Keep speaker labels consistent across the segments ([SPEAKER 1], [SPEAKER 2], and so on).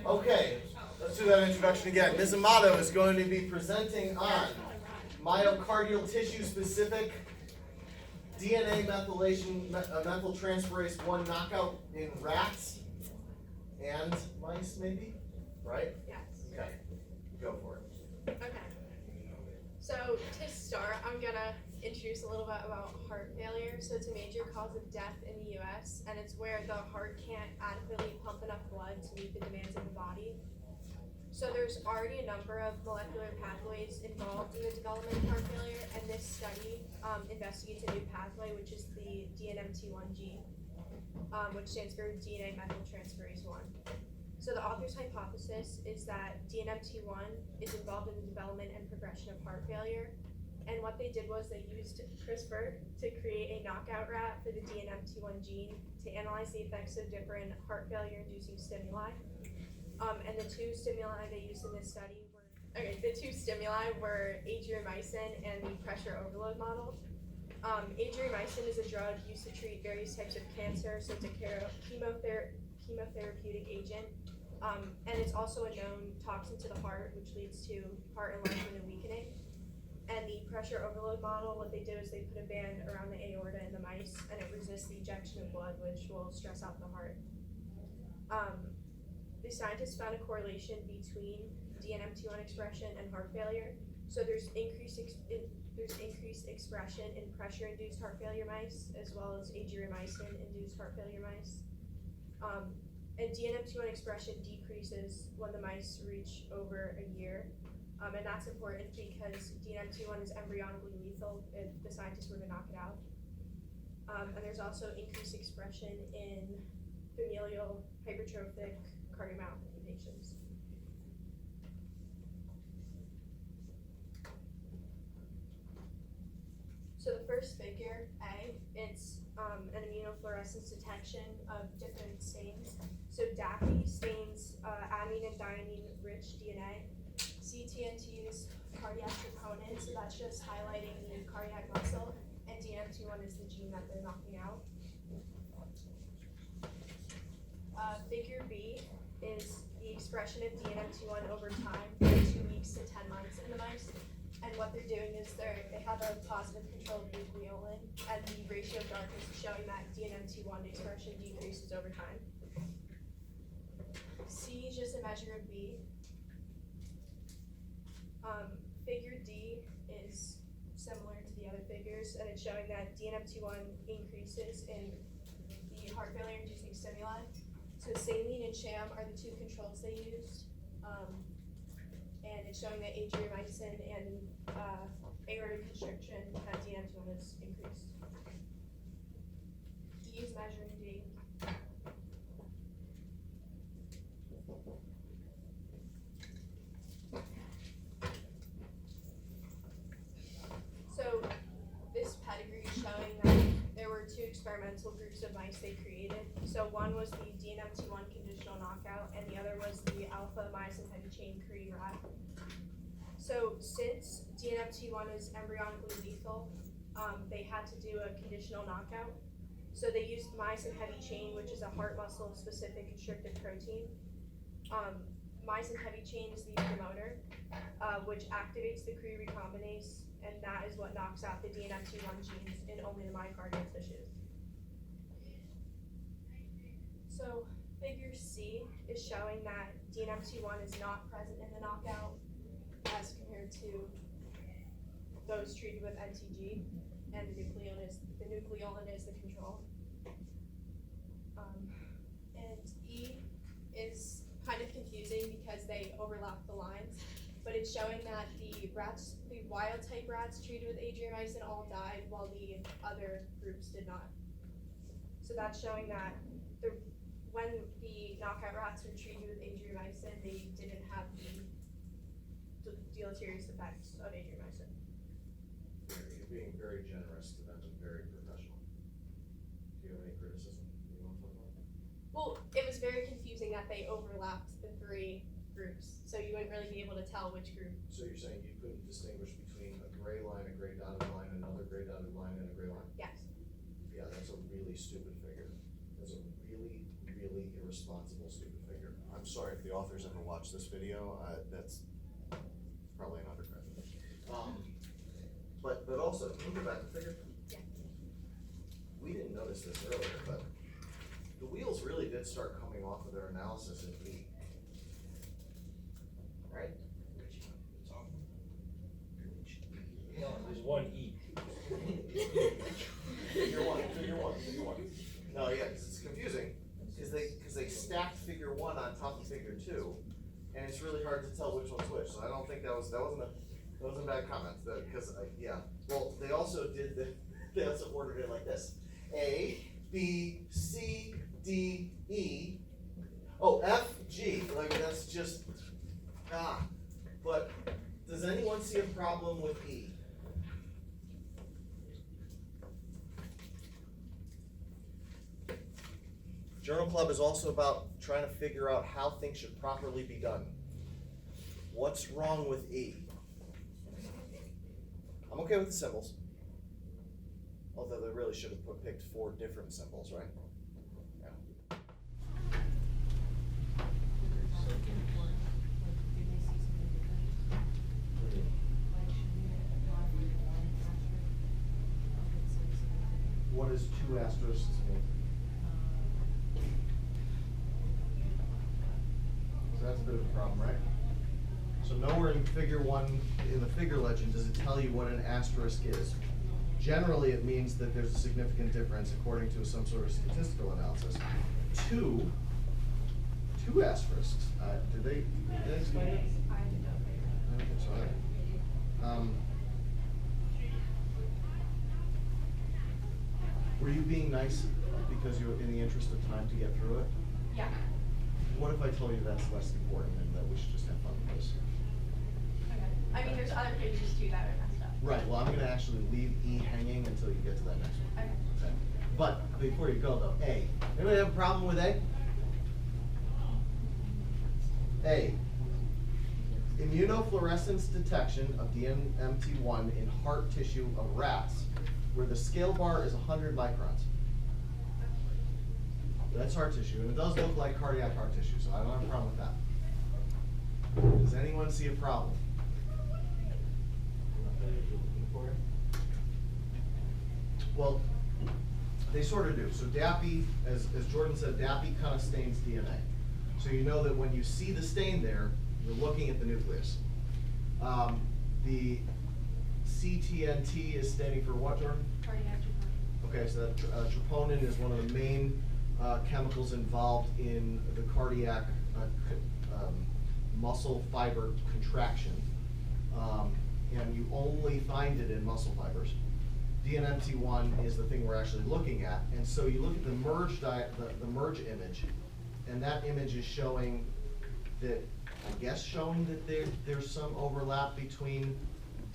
[SPEAKER 1] Okay, let's do that introduction again. Ms. Amato is going to be presenting on myocardial tissue specific DNA methylation, methyltransferase 1 knockout in rats and mice, maybe? Right?
[SPEAKER 2] Yes.
[SPEAKER 1] Okay, go for it.
[SPEAKER 2] Okay. So to start, I'm gonna introduce a little bit about heart failure. So it's a major cause of death in the US, and it's where the heart can't adequately pump enough blood to meet the demands of the body. So there's already a number of molecular pathways involved in the development of heart failure, and this study investigates a new pathway, which is the DNMT1 gene, which stands for DNA methyltransferase 1. So the author's hypothesis is that DNMT1 is involved in the development and progression of heart failure. And what they did was they used CRISPR to create a knockout rat for the DNMT1 gene to analyze the effects of different heart failure inducing stimuli. And the two stimuli they used in this study were, adriamycin and the pressure overload model. Adriamycin is a drug used to treat various types of cancer, so it's a chemotherapeutic agent. And it's also a known toxin to the heart, which leads to heart enlargement and weakening. And the pressure overload model, what they did is they put a band around the aorta in the mice, and it resists the ejection of blood, which will stress out the heart. The scientists found a correlation between DNMT1 expression and heart failure. So there's increased expression in pressure-induced heart failure mice, as well as adriamycin-induced heart failure mice. And DNMT1 expression decreases when the mice reach over a year. And that's important because DNMT1 is embryonically lethal if the scientists were to knock it out. And there's also increased expression in familial hypertrophic cardiomyopathy patients. So the first figure, A, it's an immunofluorescence detection of different stains. So DAPI stains adenine and thymine-rich DNA. CTNT is cardiac troponin, so that's just highlighting the cardiac muscle, and DNMT1 is the gene that they're knocking out. Figure B is the expression of DNMT1 over time, from 2 weeks to 10 months in the mice. And what they're doing is they have a positive control of nucleolin, and the ratio of darkness is showing that DNMT1 expression decreases over time. C is just a measure of B. Figure D is similar to the other figures, and it's showing that DNMT1 increases in the heart failure inducing stimuli. So saline and sham are the two controls they used. And it's showing that adriamycin and aortic constriction at DNMT1 is increased. D is measuring D. So this pedigree is showing that there were two experimental groups of mice they created. So one was the DNMT1 conditional knockout, and the other was the alpha myosin heavy chain Cree rat. So since DNMT1 is embryonically lethal, they had to do a conditional knockout. So they used myosin heavy chain, which is a heart muscle specific constricted protein. Myosin heavy chain is the promoter, which activates the Cree recombinase, and that is what knocks out the DNMT1 genes in only the myocardial tissues. So figure C is showing that DNMT1 is not present in the knockout as compared to those treated with NTG, and the nucleolin is the control. And E is kind of confusing because they overlap the lines, but it's showing that the wild type rats treated with adriamycin all died while the other groups did not. So that's showing that when the knockout rats were treated with adriamycin, they didn't have the deleterious effects of adriamycin.
[SPEAKER 1] You're being very generous to them and very professional. Do you have any criticism you want to talk about?
[SPEAKER 2] Well, it was very confusing that they overlapped the three groups, so you wouldn't really be able to tell which group.
[SPEAKER 1] So you're saying you couldn't distinguish between a gray line, a gray dotted line, another gray dotted line, and a gray line?
[SPEAKER 2] Yes.
[SPEAKER 1] Yeah, that's a really stupid figure. That's a really, really irresponsible stupid figure. I'm sorry. sorry if the authors ever watch this video, that's probably an undergraduate. But also, can we go back to figure?
[SPEAKER 2] Yeah.
[SPEAKER 1] We didn't notice this earlier, but the wheels really did start coming off of their analysis in E. Right?
[SPEAKER 3] There's one E.
[SPEAKER 1] Figure one. No, yeah, because it's confusing, because they stacked figure one on top of figure two, and it's really hard to tell which one's which, so I don't think that wasn't a bad comment, because, yeah. Well, they also ordered it like this: A, B, C, D, E, oh, F, G, like, that's just, but does anyone see a problem with E? Journal Club is also about trying to figure out how things should properly be done. What's wrong with E? I'm okay with the symbols. Although they really should have picked 4 different symbols, right? Yeah. What does 2 asterisks mean? So that's a bit of a problem, right? So nowhere in figure one, in the figure legend, does it tell you what an asterisk is. Generally, it means that there's a significant difference according to some sort of statistical analysis. Two asterisks, did they explain it? I don't think so either. Were you being nice because you're in the interest of time to get through it?
[SPEAKER 2] Yeah.
[SPEAKER 1] What if I told you that's less important and that we should just have fun with this?
[SPEAKER 2] Okay. I mean, there's other figures too that are messed up.
[SPEAKER 1] Right, well, I'm gonna actually leave E hanging until you get to that next one.
[SPEAKER 2] Okay.
[SPEAKER 1] Okay. But before you go though, A. Anybody have a problem with A? A. Immunofluorescence detection of DNMT1 in heart tissue of rats, where the scale bar is 100 microns. That's heart tissue, and it does look like cardiac heart tissue, so I don't have a problem with that. Does anyone see a problem? Well, they sort of do. So DAPI, as Jordan said, DAPI kind of stains DNA. So you know that when you see the stain there, you're looking at the nucleus. The CTNT is standing for what, Jordan?
[SPEAKER 2] Cardiac troponin.
[SPEAKER 1] Okay, so that troponin is one of the main chemicals involved in the cardiac muscle fiber contraction. And you only find it in muscle fibers. DNMT1 is the thing we're actually looking at. And so you look at the merge image, and that image is showing that, I guess showing that there's some overlap between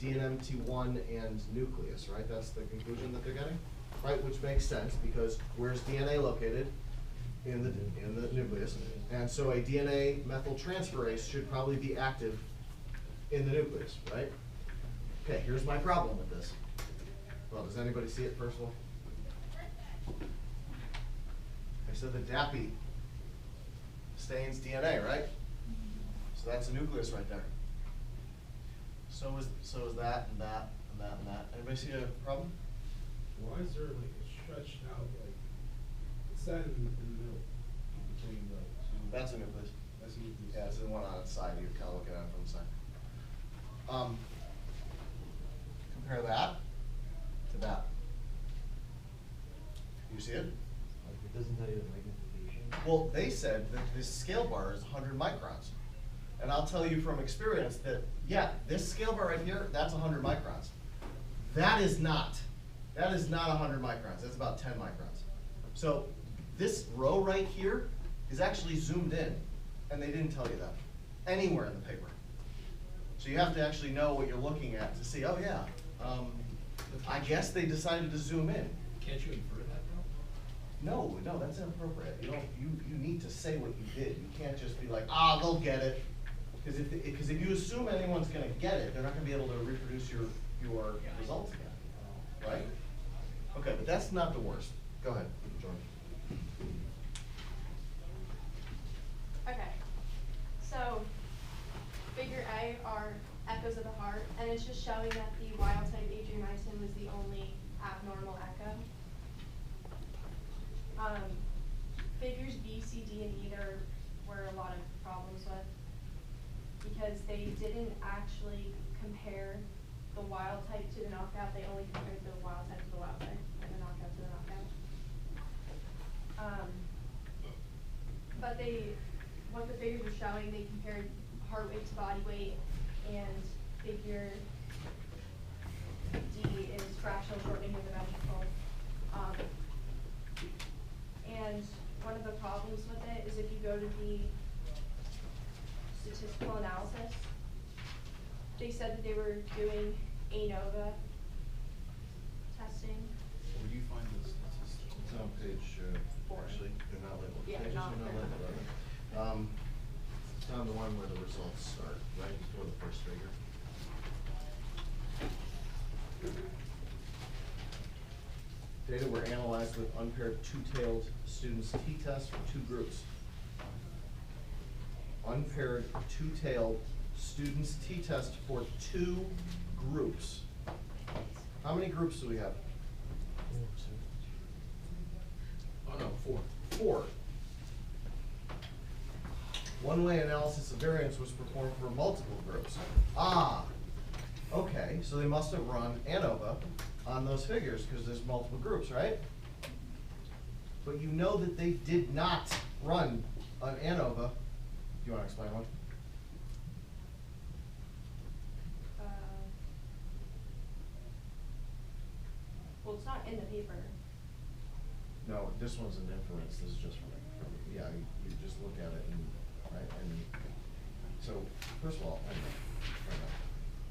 [SPEAKER 1] DNMT1 and nucleus, right? That's the conclusion that they're getting, right? Which makes sense, because where's DNA located? In the nucleus. And so a DNA methyltransferase should probably be active in the nucleus, right? Okay, here's my problem with this. Well, does anybody see it first of all? I said the DAPI stains DNA, right? So that's a nucleus right there. So is that and that and that and that. Anybody see a problem?
[SPEAKER 4] Why is there like a stretched out, like, it's that in the middle between the two?
[SPEAKER 1] That's a nucleus.
[SPEAKER 4] That's a nucleus.
[SPEAKER 1] Yeah, it's the one on its side. You're kind of looking at it from the side. Compare that to that. You see it?
[SPEAKER 3] Like, it doesn't tell you the magnification.
[SPEAKER 1] Well, they said that this scale bar is 100 microns. And I'll tell you from experience that, yeah, this scale bar right here, that's 100 microns. That is not 100 microns. That's about 10 microns. So this row right here is actually zoomed in, and they didn't tell you that anywhere in the paper. So you have to actually know what you're looking at to see, oh yeah, I guess they decided to zoom in.
[SPEAKER 4] Can't you infer that though?
[SPEAKER 1] No, that's inappropriate. You need to say what you did. You can't just be like, they'll get it. Because if you assume anyone's gonna get it, they're not gonna be able to reproduce your results again, right? Okay, but that's not the worst. Go ahead, Jordan.
[SPEAKER 2] Okay, way are echoes of the heart, and it's just showing that the wild type Adriamycin was the only abnormal echo. Figures B, C, D, and E there were a lot of problems with, because they didn't actually compare the wild type to the knockout. They only compared the wild type to the wild type and the knockout to the knockout. But what the figures were showing, they compared heart weight to body weight, and figure D is fractional shortening of the ventricle. And one of the problems with it is if you go to the statistical analysis, they said that they were doing ANOVA testing.
[SPEAKER 5] Where do you find this statistic?
[SPEAKER 1] It's on page, actually, they're not labeled.
[SPEAKER 2] Yeah,
[SPEAKER 1] Pages
[SPEAKER 2] not
[SPEAKER 1] are not
[SPEAKER 2] labeled.
[SPEAKER 1] labeled. It's on the one where the results start, right before the first figure. Data were analyzed with unpaired two-tailed students t-test for 2 groups. Unpaired two-tailed students t-test for 2 groups. How many groups do we have?
[SPEAKER 5] Oh, no, 4.
[SPEAKER 1] 4. One-way analysis of variance was performed for multiple groups. Ah, okay, so they must have run ANOVA on those figures because there's multiple groups, right? But you know that they did not run an ANOVA. Do you want to explain one?
[SPEAKER 2] Well, it's not in the paper.
[SPEAKER 1] No, this one's an inference. This is just from yeah, you just look at it and, right, and so, first of all, I know,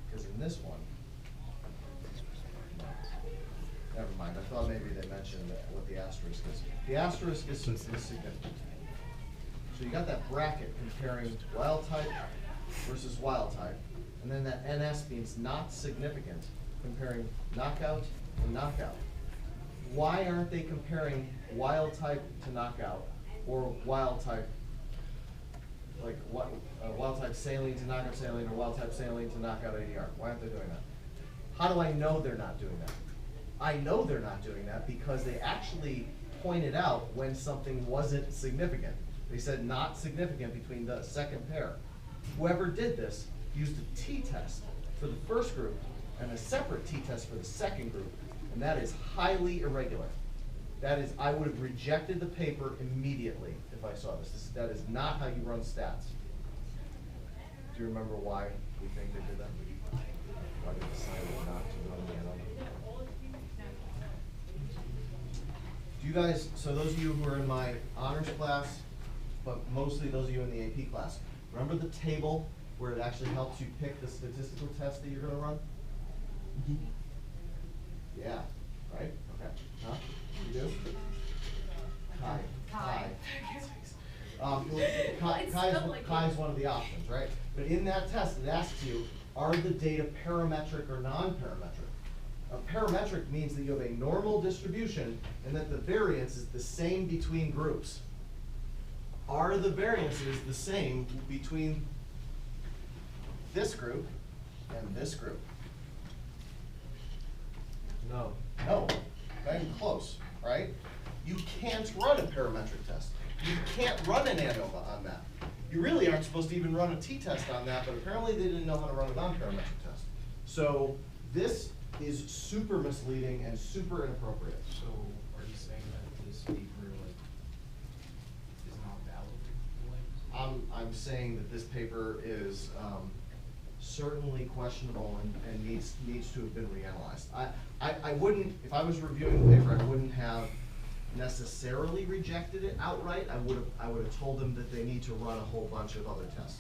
[SPEAKER 1] because in this one, never mind, I thought maybe they mentioned what the asterisk is. The asterisk is significant. So you got that bracket comparing wild type versus wild type, and then that NS means not significant, comparing knockout and knockout. Why aren't they comparing wild type to knockout, or wild type, like what, wild type saline to knockout saline, or wild type saline to knockout ADR? Why aren't they doing that? How do I know they're not doing that? I know they're not doing that because they actually pointed out when something wasn't significant. They said not significant between the second pair. Whoever did this used a t-test for the first group and a separate t-test for the second group, and that is highly irregular. That is, I would have rejected the paper immediately if I saw this. That is not how you run stats. Do you remember why we think they did that? Why they decided not to run the ANOVA? Do you guys, so those of you who are in my honors class, but mostly those of you in the AP class, remember the table where it actually helps you pick the statistical test that you're gonna run? Yeah, right? Okay. Huh? You do? Kai. Kai's one of the options, right? But in that test, it asks you, are the data parametric or non-parametric? Parametric means that you have a normal distribution and that the variance is the same between groups. Are the variances the same between this group and this group?
[SPEAKER 3] No.
[SPEAKER 1] No, not even close, right? You can't run a parametric test. You can't run an ANOVA on that. You really aren't supposed to even run a t-test on that, but apparently they didn't know how to run a non-parametric test. So this is super misleading and super inappropriate.
[SPEAKER 5] So are you saying that this paper is not valid?
[SPEAKER 1] I'm saying that this paper is certainly questionable and needs to have been reanalyzed. I wouldn't, if I was reviewing the paper, I wouldn't have necessarily rejected it outright. I would have told them that they need to run a whole bunch of other tests.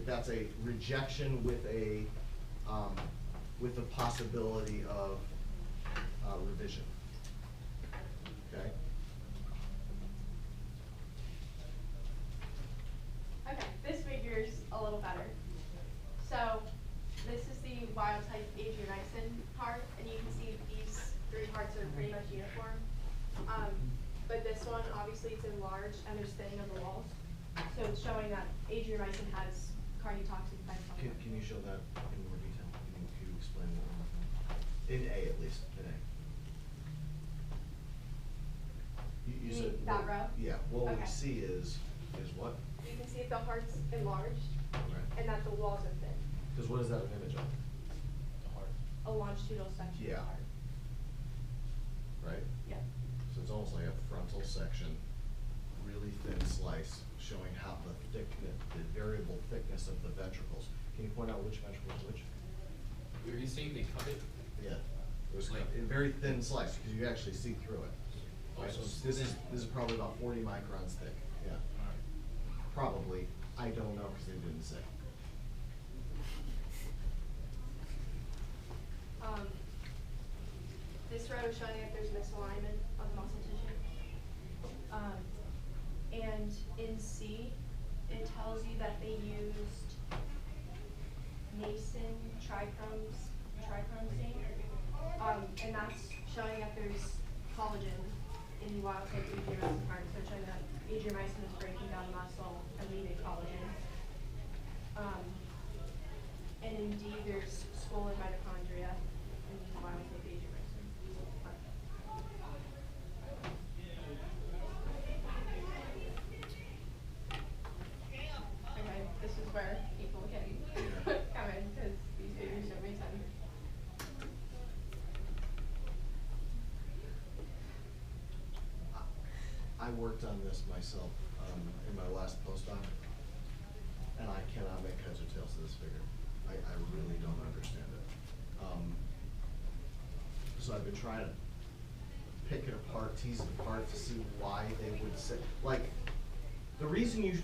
[SPEAKER 1] That's a rejection with the possibility of revision. Okay.
[SPEAKER 2] Okay, this figure's a little better. So this is the wild type Adriamycin heart, and you can see these 3 hearts are pretty much uniform. But this one, obviously, it's enlarged and there's thinning of the walls. So it's showing that Adriamycin has cardiotoxic effects on the heart.
[SPEAKER 1] Can you show that in more detail? Can you explain that one more time? In A at least, in A. You
[SPEAKER 2] You
[SPEAKER 1] said.
[SPEAKER 2] mean that row?
[SPEAKER 1] Yeah, what we
[SPEAKER 2] Okay.
[SPEAKER 1] see is what?
[SPEAKER 2] You can see if the heart's enlarged
[SPEAKER 1] Right.
[SPEAKER 2] and that the walls are thin.
[SPEAKER 1] Because what is that an image of?
[SPEAKER 5] The heart.
[SPEAKER 2] A longitudinal section of
[SPEAKER 1] Yeah.
[SPEAKER 2] the heart.
[SPEAKER 1] Right?
[SPEAKER 2] Yeah.
[SPEAKER 1] So it's almost like a frontal section, really thin slice, showing how the thickness, the variable thickness of the ventricles. Can you point out which ventricle is which?
[SPEAKER 5] Are you saying they cut it?
[SPEAKER 1] Yeah. It was
[SPEAKER 5] Like-
[SPEAKER 1] a very thin slice, because you can actually see through it.
[SPEAKER 5] Oh,
[SPEAKER 1] Right?
[SPEAKER 5] so it's
[SPEAKER 1] This is,
[SPEAKER 5] thin.
[SPEAKER 1] this is probably about 40 microns thick, yeah.
[SPEAKER 5] Alright.
[SPEAKER 1] Probably, I don't know, because they didn't say.
[SPEAKER 2] This row is showing if there's misalignment of muscle tissue. And in C, it tells you that they used Mason trichrome stain. And that's showing that there's collagen in the wild type adriamycin part, so it's showing that adriamycin is breaking down muscle and leaving collagen. And in D, there's swollen mitochondria in the wild type adriamycin part. Okay, this is where people can come in, because these figures don't make sense.
[SPEAKER 1] I worked on this myself, in my last postdoc, and I cannot make heads or tails of this figure. I really don't understand it. So I've been trying to pick it apart, tease it apart to see why they would say, like, the reason you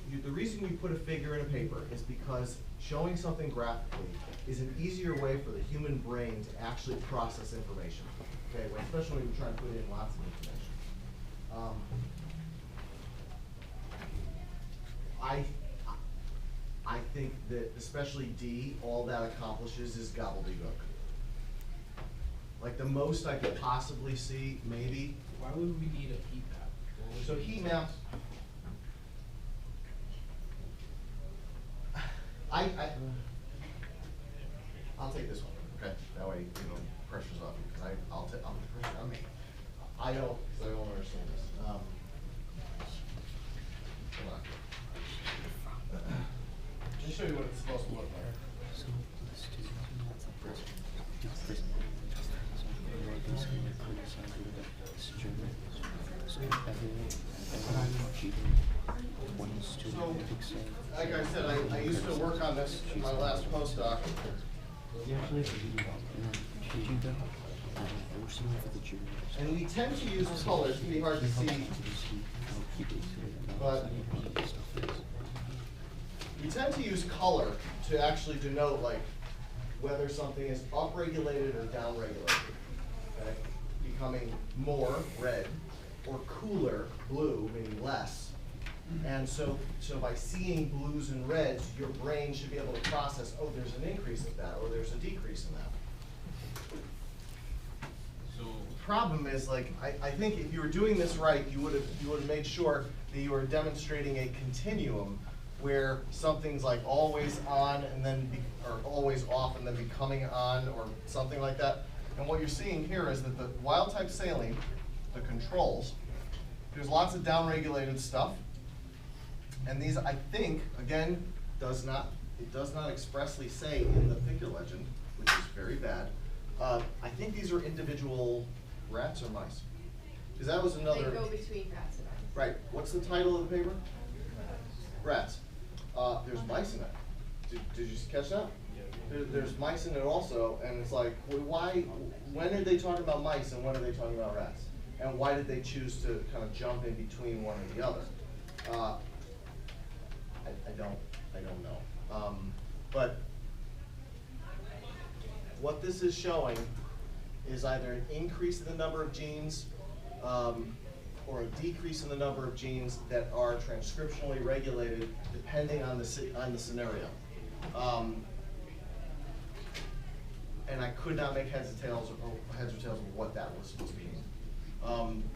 [SPEAKER 1] put a figure in a paper is because showing something graphically is an easier way for the human brain to actually process information. Okay, especially when you're trying to put in lots of information. I think that especially D, all that accomplishes is gobbledygook. Like the most I could possibly see, maybe.
[SPEAKER 5] Why would we need a heat map? What would
[SPEAKER 1] So
[SPEAKER 5] we
[SPEAKER 1] heat
[SPEAKER 5] need?
[SPEAKER 1] maps. I'll take this one, okay? That way, pressure's off you, because I'll put pressure on me. I don't, because I don't understand this. Hold on. Let me show you what it's supposed to look like. So, like I said, I used to work on this in my last postdoc. And we tend to use color, it's gonna be hard to see, but we tend to use color to actually denote like whether something is upregulated or downregulated, okay? Becoming more red or cooler blue, meaning less. And so by seeing blues and reds, your brain should be able to process, oh, there's an increase of that, or there's a decrease in that.
[SPEAKER 5] So,
[SPEAKER 1] The problem is, like, I think if you were doing this right, you would have made sure that you were demonstrating a continuum where something's like always on and then or always off and then becoming on, or something like that. And what you're seeing here is that the wild type saline, the controls, there's lots of downregulated stuff. And these, I think, again, does not expressly say in the figure legend, which is very bad. I think these are individual rats or mice. Because that was another.
[SPEAKER 2] They go between rats and mice.
[SPEAKER 1] Right. What's the title of the paper? Rats. There's mice in it. Did you catch that? There's mice in it also, and it's like, well, why? When are they talking about mice and when are they talking about rats? And why did they choose to kind of jump in between one and the other? I don't know. But what this is showing is either an increase in the number of genes or a decrease in the number of genes that are transcriptionally regulated depending on the scenario. And I could not make heads or tails of what that was supposed to mean.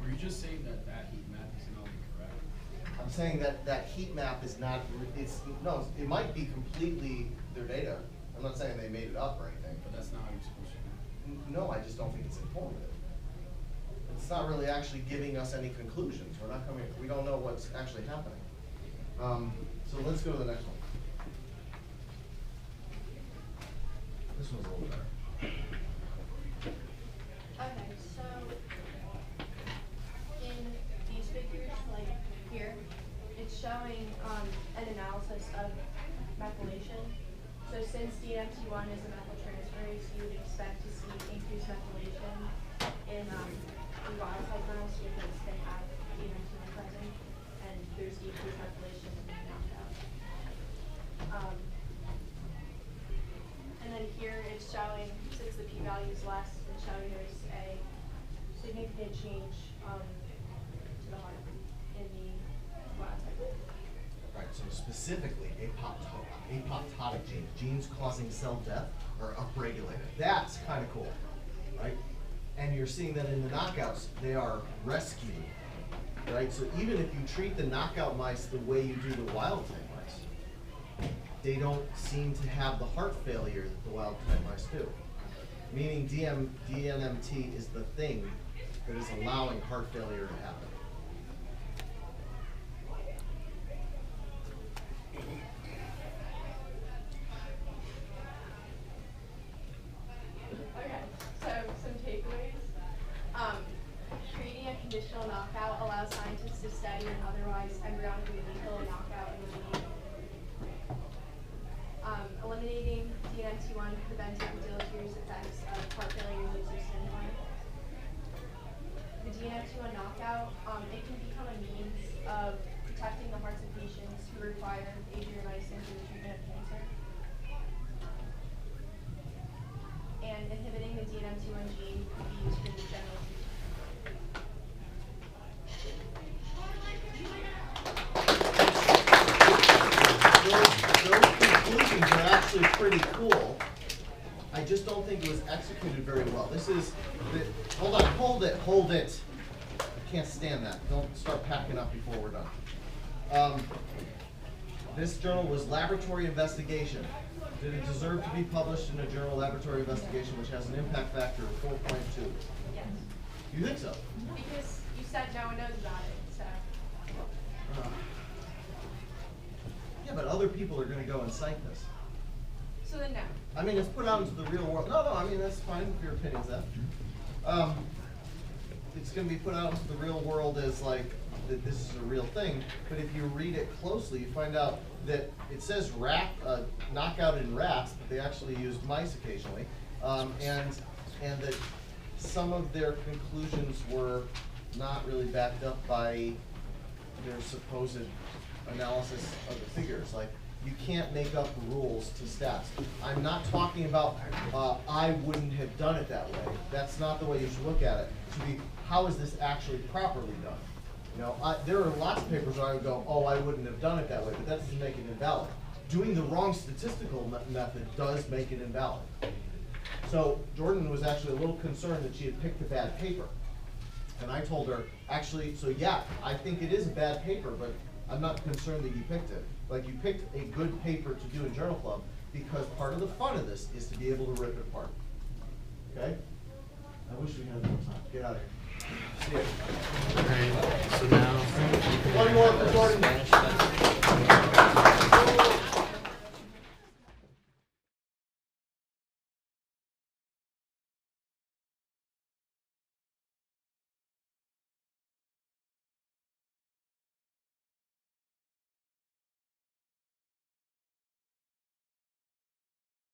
[SPEAKER 5] were you just saying that heat map is not correct?
[SPEAKER 1] I'm saying that that heat map is not, no, it might be completely their data. I'm not saying they made it up or anything.
[SPEAKER 5] But that's not how you're supposed to do
[SPEAKER 1] No, I just don't think it's informative. It's not really actually giving us any conclusions. We don't know what's actually happening. So let's go to the next one. This one's a little better.
[SPEAKER 2] Okay, so in these figures, like here, it's showing an analysis of methylation. So since DNMT1 is a methyltransferase, you would expect to see increased methylation in wild type mice because they have DNMT1 present, and there's decreased methylation in knockout. And then here it's showing, since the p-value is less, it's showing there's a significant change to the heart in the wild type.
[SPEAKER 1] Right, so specifically apoptotic genes causing cell death are upregulated. That's kind of cool, right? And you're seeing that in the knockouts, they are rescued, right? So even if you treat the knockout mice the way you do the wild type mice, they don't seem to have the heart failure that the wild type mice do. Meaning DNMT is the thing that is allowing heart failure to happen.
[SPEAKER 2] Okay, so some takeaways. Creating a conditional knockout allows scientists to study an otherwise embryonically lethal knockout in the lead. Eliminating DNMT1 prevents the deleterious effects of heart failure and user stimuli. The DNMT1 knockout, it can become a means of protecting the hearts of patients who require adriamycin for the treatment of cancer. And inhibiting the DNMT1 gene could be used for the general
[SPEAKER 1] Those conclusions are actually pretty cool. I just don't think it was executed very well. This is, hold on, hold it. I can't stand that. Don't start packing up before we're done. This journal was laboratory investigation. Did it deserve to be published in a journal laboratory investigation which has an impact factor of 4.2?
[SPEAKER 2] Yes.
[SPEAKER 1] You think so?
[SPEAKER 2] Because you said no one knows about it, so.
[SPEAKER 1] Yeah, but other people are going to go and cite this.
[SPEAKER 2] So then no.
[SPEAKER 1] I mean, it's put out into the real world. No, I mean, that's fine if your opinion's that. It's going to be put out into the real world as like, that this is a real thing. But if you read it closely, you find out that it says knockout in rats, but they actually used mice occasionally. And that some of their conclusions were not really backed up by their supposed analysis of the figures. Like, you can't make up rules to stats. I'm not talking about I wouldn't have done it that way. That's not the way you should look at it. It should be, how is this actually properly done? You know, there are lots of papers where I would go, oh, I wouldn't have done it that way, but that doesn't make it invalid. Doing the wrong statistical method does make it invalid. So Jordan was actually a little concerned that she had picked a bad paper. And I told her, actually, so yeah, I think it is a bad paper, but I'm not concerned that you picked it. Like, you picked a good paper to do in Journal Club because part of the fun of this is to be able to rip it apart. Okay? I wish we had more time. Get out of here. See ya.
[SPEAKER 6] Alright, so now
[SPEAKER 1] One more for Jordan.